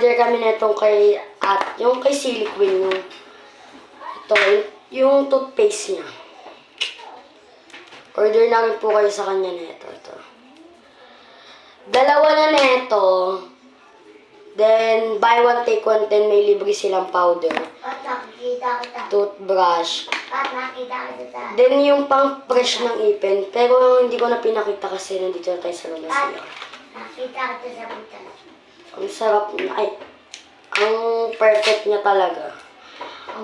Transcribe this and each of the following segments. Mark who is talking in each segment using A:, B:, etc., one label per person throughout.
A: Nag-order kami na itong kay yung kay Silly Queen, yung toothpaste niya. Order namin po kayo sa kanya na ito. Dalawa na nito. Then, buy one, take one, then may libre silang powder. Toothbrush. Then, yung pang fresh ng ipin. Pero, hindi ko na pinakita kasi nandito na tayo sa labas.
B: Nakita ko sa butan.
A: Ang sarap niya. Ay, ang perfect niya talaga.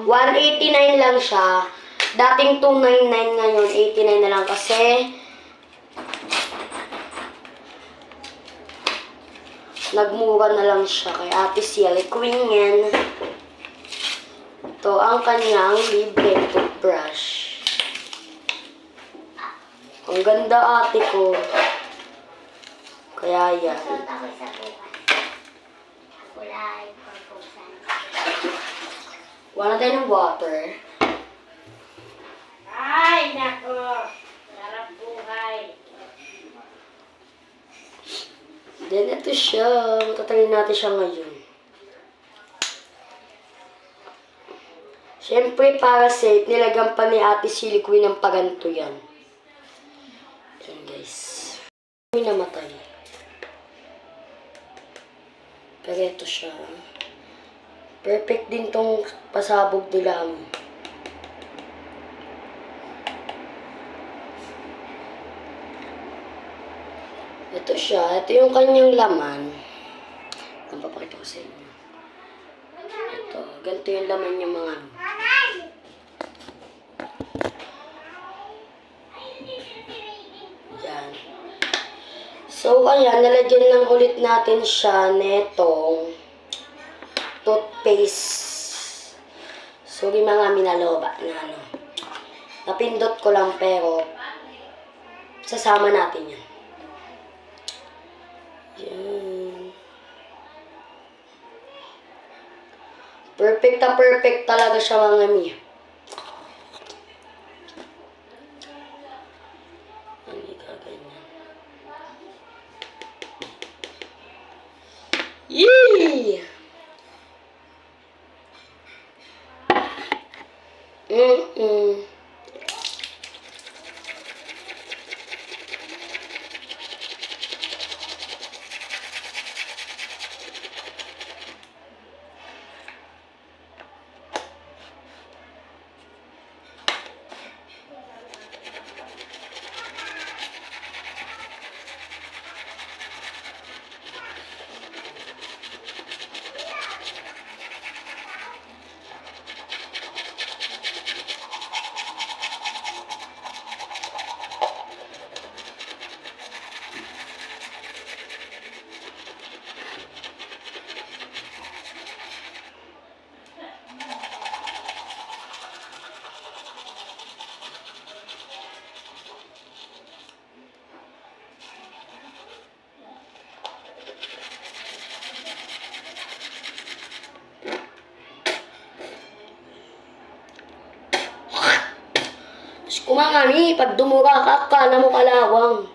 A: 189 lang siya. Dating 299 ngayon, 89 na lang kasi nagmura na lang siya kay Ate Silly Queen yan. Ito ang kanyang libre toothbrush. Ang ganda ate ko. Kaya yan. Wala tayo ng water.
B: Ay, nako. Sarap buhay.
A: Then, ito siya. Matatangin natin siya ngayon. Siyempre, para safe, nilagyan pa ni Ate Silly Queen ng paganto yan. Yan, guys. May namatay. Pero ito siya. Perfect din tong pasabog nila. Ito siya. Ito yung kanyang laman. Ang papakita ko sa inyo. Ito. Ganito yung laman niya mga. Yan. So, ayan. Nalagyan lang ulit natin siya netong toothpaste. Sorry mga minaloba na ano. Napindot ko lang pero sasama natin yan. Yan. Perfect na perfect talaga siya mga mi. Ano gaganyan? Yee! Kumangami, pag dumura ka, akala mo kalawang.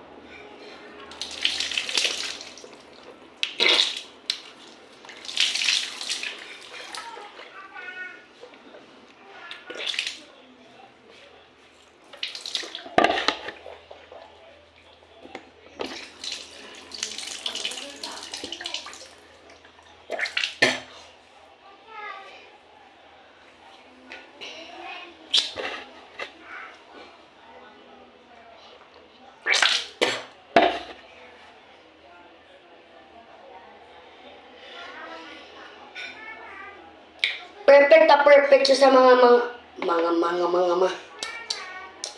A: Perfect na perfect siya sa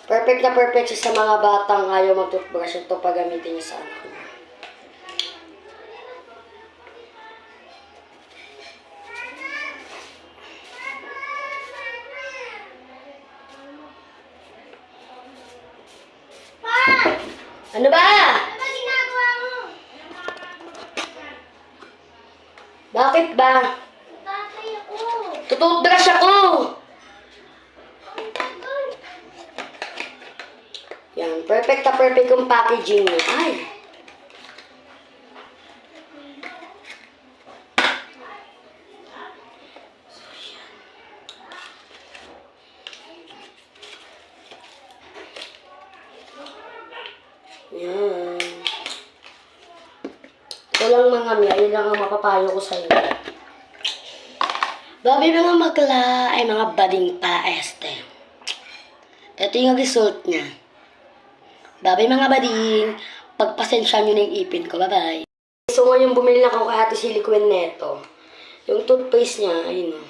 A: Perfect na perfect siya sa mga batang ayaw mag-toothbrush. Ito pagamitin niya sa anak niya. Ano ba?
B: Ano ba ginagawa mo?
A: Bakit ba?
B: Tatay ako.
A: Tututbrush ako! Yan, perfect na perfect yung packaging niya. Ay! Ito lang mga mi, ayun lang ang mapapayo ko sa inyo. Babi mga magla, ay mga bading pala este. Ito yung result niya. Babi mga bading, pagpasensya nyo na yung ipin ko. Bye-bye. So ngayon bumili na ako kay Ate Silicone neto. Yung toothpaste niya, ayun o.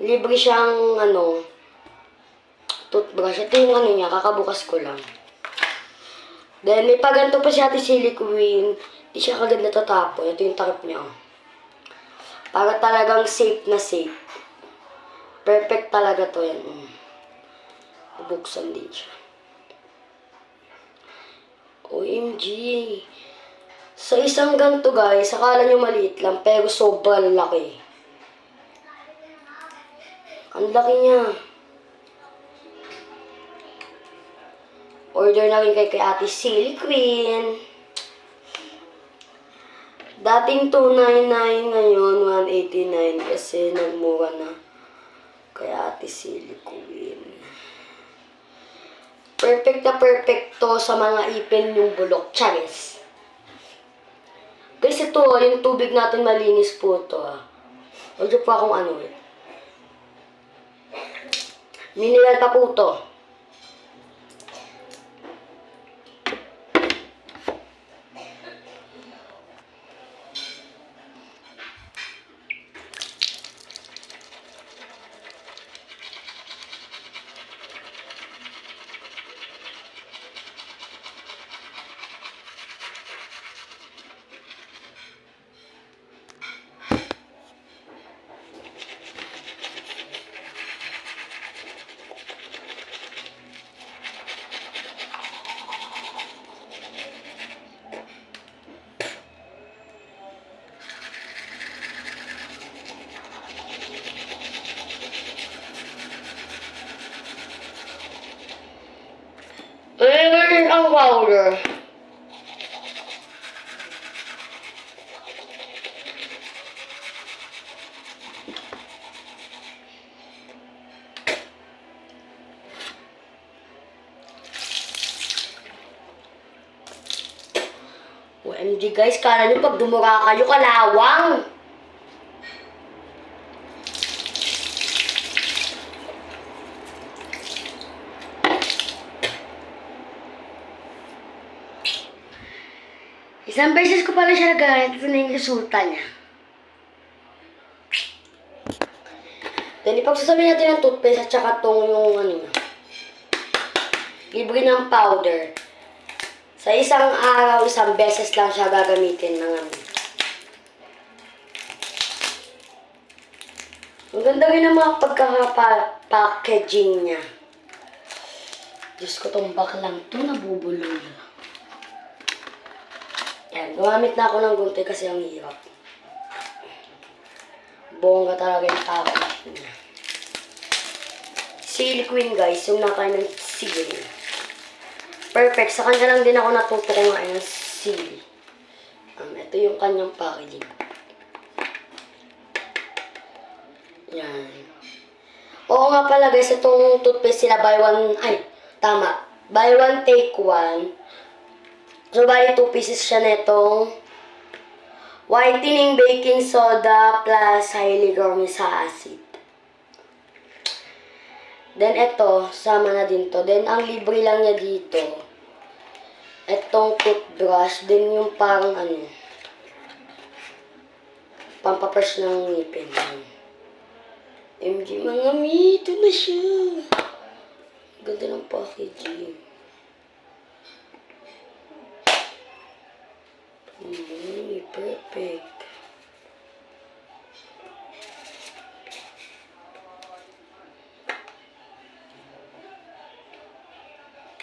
A: Libre siyang toothbrush. Ito yung niya, kakabukas ko lang. Then may paganto pa si Ate Silicone. Di siya kagad natatapon. Ito yung takip niya oh. Para talagang safe na safe. Perfect talaga to yan. Bubuksan din siya. OMG. Sa isang ganito guys, akala nyo maliit lang, pero sobrang laki. Ang laki niya. Order na rin kay Ate Silicone. Dating 299, ngayon 189 kasi nagmura na kay Ate Silicone. Perfect na perfect to sa mga ipin yung bulok. Charis. Guys, ito, yung tubig natin malinis po to. Huwag po akong mineral pa po to. Ayan ang powder. OMG guys, kala nyo pag dumura kayo, kalawang. Isang beses ko pala siya nagagamit. Ito na yung resulta niya. Then, ipagsasabi natin ng toothpaste at saka itong yung libre ng powder. Sa isang araw, isang beses lang siya gagamitin ng Ang ganda rin ng mga pagkaka-packaging niya. Diyos ko, tong baklang to nabubulol. Yan, gumamit na ako ng gunting kasi ang hirap. Bongga talaga yung package niya. Silicone guys, yung nakain ng seal. Perfect, sa kanya lang din ako natuto kung ngayon seal. Ito yung kanyang packaging. Yan. Oo nga pala guys, itong toothpaste sila buy one take one. So, bali 2 pieces siya netong whitening baking soda plus hyaluronic acid. Then, ito, sama na din to. Then, ang libre lang niya dito, itong toothbrush. Then, yung parang pampaprush ng ngipin. MG, mga mi, ito na siya. Ganda ng packaging. Perfect.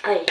A: Ay.